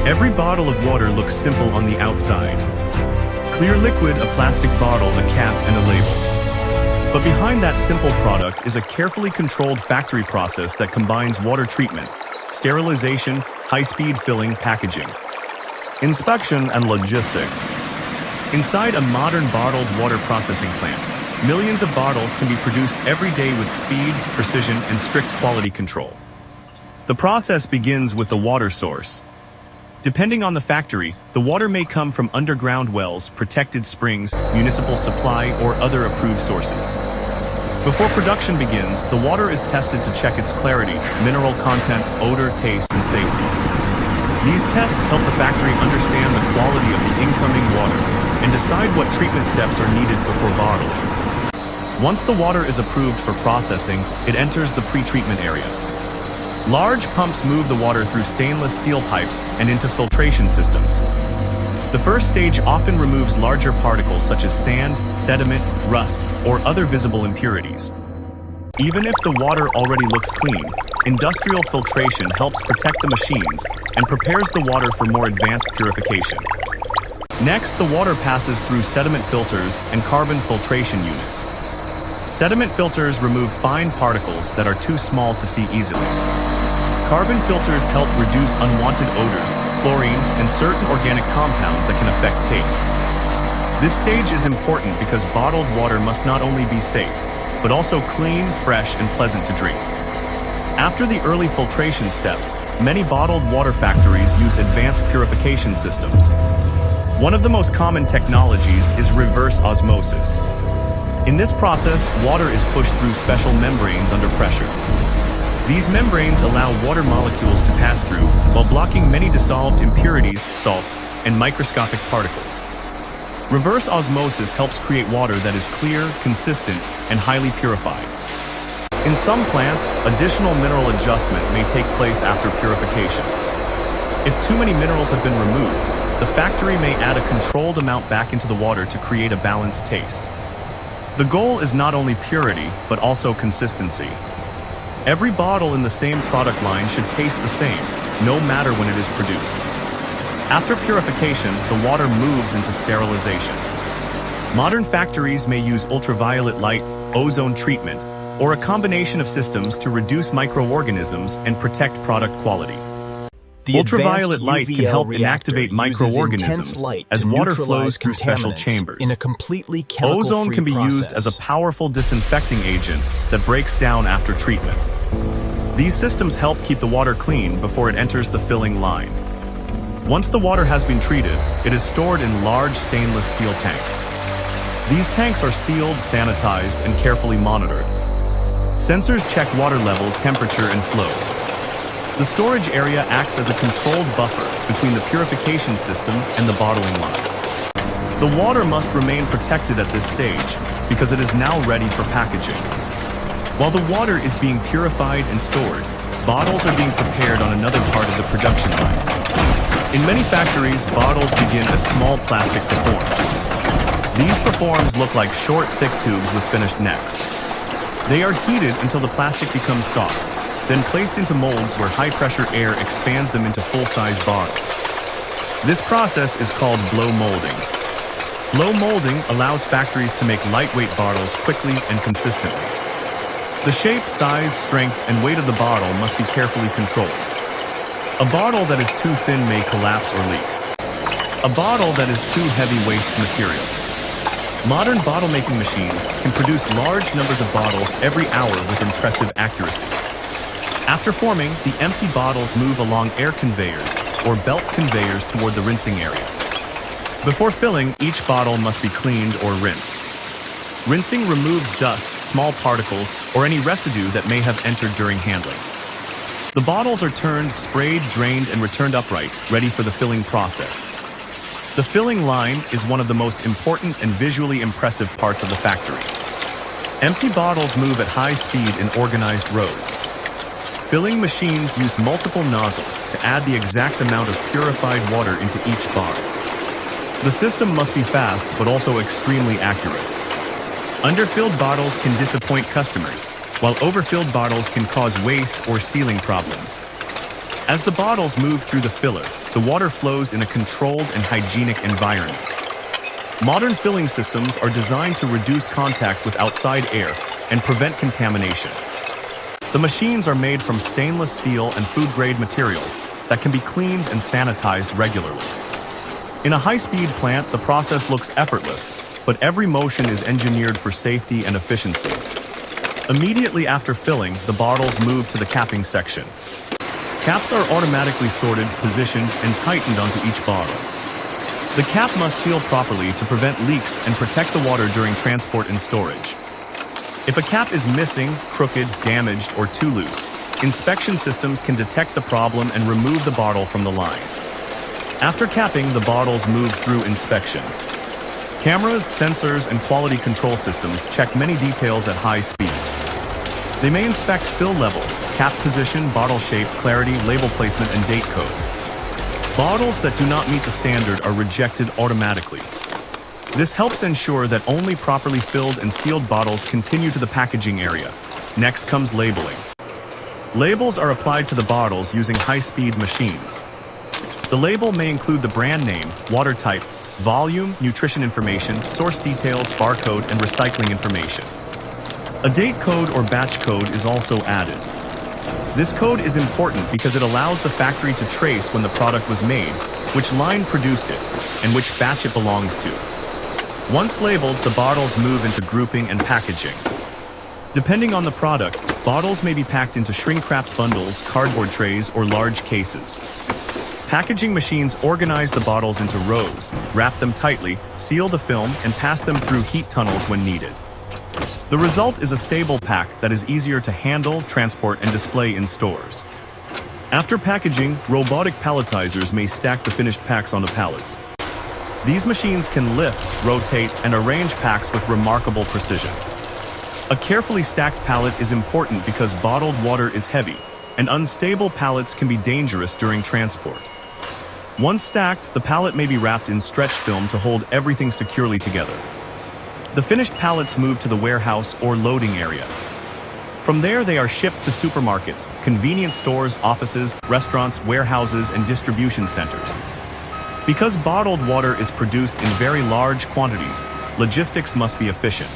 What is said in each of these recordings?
Every bottle of water looks simple on the outside. Clear liquid, a plastic bottle, a cap, and a label. But behind that simple product is a carefully controlled factory process that combines water treatment, sterilization, high-speed filling, packaging, inspection, and logistics. Inside a modern bottled water processing plant, millions of bottles can be produced every day with speed, precision, and strict quality control. The process begins with the water source. Depending on the factory, the water may come from underground wells, protected springs, municipal supply, or other approved sources. Before production begins, the water is tested to check its clarity, mineral content, odor, taste, and safety. These tests help the factory understand the quality of the incoming water and decide what treatment steps are needed before bottling. Once the water is approved for processing, it enters the pre-treatment area. Large pumps move the water through stainless steel pipes and into filtration systems. The first stage often removes larger particles such as sand, sediment, rust, or other visible impurities. Even if the water already looks clean, industrial filtration helps protect the machines and prepares the water for more advanced purification. Next, the water passes through sediment filters and carbon filtration units. Sediment filters remove fine particles that are too small to see easily. Carbon filters help reduce unwanted odors, chlorine, and certain organic compounds that can affect taste. This stage is important because bottled water must not only be safe, but also clean, fresh, and pleasant to drink. After the early filtration steps, many bottled water factories use advanced purification systems. One of the most common technologies is reverse osmosis. In this process, water is pushed through special membranes under pressure. These membranes allow water molecules to pass through while blocking many dissolved impurities, salts, and microscopic particles. Reverse osmosis helps create water that is clear, consistent, and highly purified. In some plants, additional mineral adjustment may take place after purification. If too many minerals have been removed, the factory may add a controlled amount back into the water to create a balanced taste. The goal is not only purity, but also consistency. Every bottle in the same product line should taste the same, no matter when it is produced. After purification, the water moves into sterilization. Modern factories may use ultraviolet light, ozone treatment, or a combination of systems to reduce microorganisms and protect product quality. Ultraviolet light can help inactivate microorganisms as water flows through special chambers. In a completely chemical-free Ozone can be used as a powerful disinfecting agent that breaks down after treatment. These systems help keep the water clean before it enters the filling line. Once the water has been treated, it is stored in large stainless steel tanks. These tanks are sealed, sanitized, and carefully monitored. Sensors check water level, temperature, and flow. The storage area acts as a controlled buffer between the purification system and the bottling line. The water must remain protected at this stage because it is now ready for packaging. While the water is being purified and stored, bottles are being prepared on another part of the production line. In many factories, bottles begin as small plastic preforms. These preforms look like short, thick tubes with finished necks. They are heated until the plastic becomes soft, then placed into molds where high-pressure air expands them into full-size bottles. This process is called blow molding. Blow molding allows factories to make lightweight bottles quickly and consistently. The shape, size, strength, and weight of the bottle must be carefully controlled. A bottle that is too thin may collapse or leak. A bottle that is too heavy wastes material. Modern bottle-making machines can produce large numbers of bottles every hour with impressive accuracy. After forming, the empty bottles move along air conveyors or belt conveyors toward the rinsing area. Before filling, each bottle must be cleaned or rinsed. Rinsing removes dust, small particles, or any residue that may have entered during handling. The bottles are turned, sprayed, drained, and returned upright, ready for the filling process. The filling line is one of the most important and visually impressive parts of the factory. Empty bottles move at high speed in organized rows. Filling machines use multiple nozzles to add the exact amount of purified water into each bottle. The system must be fast, but also extremely accurate. Underfilled bottles can disappoint customers, while overfilled bottles can cause waste or sealing problems. As the bottles move through the filler, the water flows in a controlled and hygienic environment. Modern filling systems are designed to reduce contact with outside air and prevent contamination. The machines are made from stainless steel and food-grade materials that can be cleaned and sanitized regularly. In a high-speed plant, the process looks effortless, but every motion is engineered for safety and efficiency. Immediately after filling, the bottles move to the capping section. Caps are automatically sorted, positioned, and tightened onto each bottle. The cap must seal properly to prevent leaks and protect the water during transport and storage. If a cap is missing, crooked, damaged, or too loose, inspection systems can detect the problem and remove the bottle from the line. After capping, the bottles move through inspection. Cameras, sensors, and quality control systems check many details at high speed. They may inspect fill level, cap position, bottle shape, clarity, label placement, and date code. Bottles that do not meet the standard are rejected automatically. This helps ensure that only properly filled and sealed bottles continue to the packaging area. Next comes labeling. Labels are applied to the bottles using high-speed machines. The label may include the brand name, water type, volume, nutrition information, source details, barcode, and recycling information. A date code or batch code is also added. This code is important because it allows the factory to trace when the product was made, which line produced it, and which batch it belongs to. Once labeled, the bottles move into grouping and packaging. Depending on the product, bottles may be packed into shrink-wrapped bundles, cardboard trays, or large cases. Packaging machines organize the bottles into rows, wrap them tightly, seal the film, and pass them through heat tunnels when needed. The result is a stable pack that is easier to handle, transport, and display in stores. After packaging, robotic palletizers may stack the finished packs onto pallets. These machines can lift, rotate, and arrange packs with remarkable precision. A carefully stacked pallet is important because bottled water is heavy, and unstable pallets can be dangerous during transport. Once stacked, the pallet may be wrapped in stretch film to hold everything securely together. The finished pallets move to the warehouse or loading area. From there, they are shipped to supermarkets, convenience stores, offices, restaurants, warehouses, and distribution centers. Because bottled water is produced in very large quantities, logistics must be efficient.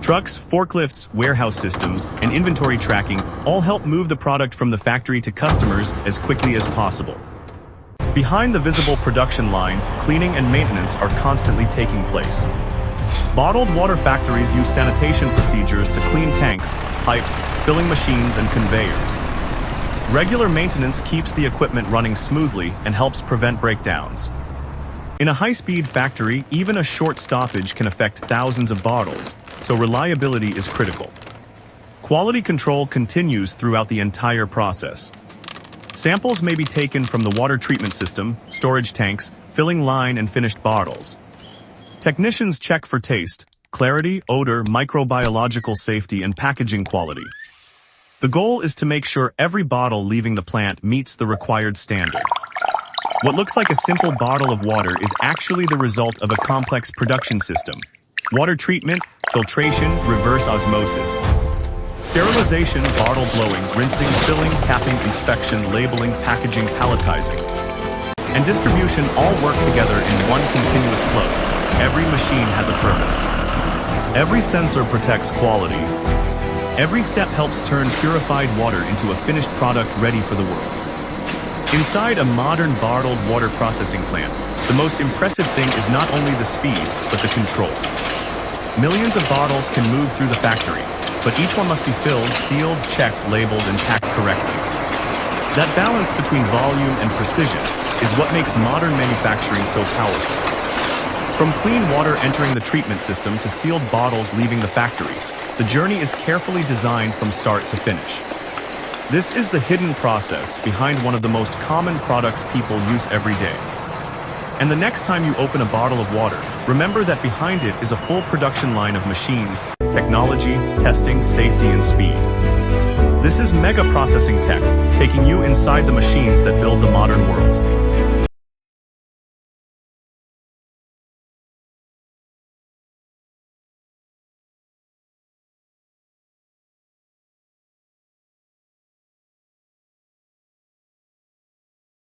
Trucks, forklifts, warehouse systems, and inventory tracking all help move the product from the factory to customers as quickly as possible. Behind the visible production line, cleaning and maintenance are constantly taking place. Bottled water factories use sanitation procedures to clean tanks, pipes, filling machines, and conveyors. Regular maintenance keeps the equipment running smoothly and helps prevent breakdowns. In a high-speed factory, even a short stoppage can affect thousands of bottles, so reliability is critical. Quality control continues throughout the entire process. Samples may be taken from the water treatment system, storage tanks, filling line, and finished bottles. Technicians check for taste, clarity, odor, microbiological safety, and packaging quality. The goal is to make sure every bottle leaving the plant meets the required standard. What looks like a simple bottle of water is actually the result of a complex production system. Water treatment, filtration, reverse osmosis. Sterilization, bottle blowing, rinsing, filling, capping, inspection, labeling, packaging, palletizing. And distribution all work together in one continuous flow. Every machine has a purpose. Every sensor protects quality. Every step helps turn purified water into a finished product ready for the world. Inside a modern bottled water processing plant, the most impressive thing is not only the speed, but the control. Millions of bottles can move through the factory, but each one must be filled, sealed, checked, labeled, and packed correctly. That balance between volume and precision is what makes modern manufacturing so powerful. From clean water entering the treatment system to sealed bottles leaving the factory, the journey is carefully designed from start to finish. This is the hidden process behind one of the most common products people use every day. And the next time you open a bottle of water, remember that behind it is a full production line of machines, technology, testing, safety, and speed. This is mega processing tech, taking you inside the machines that build the modern world.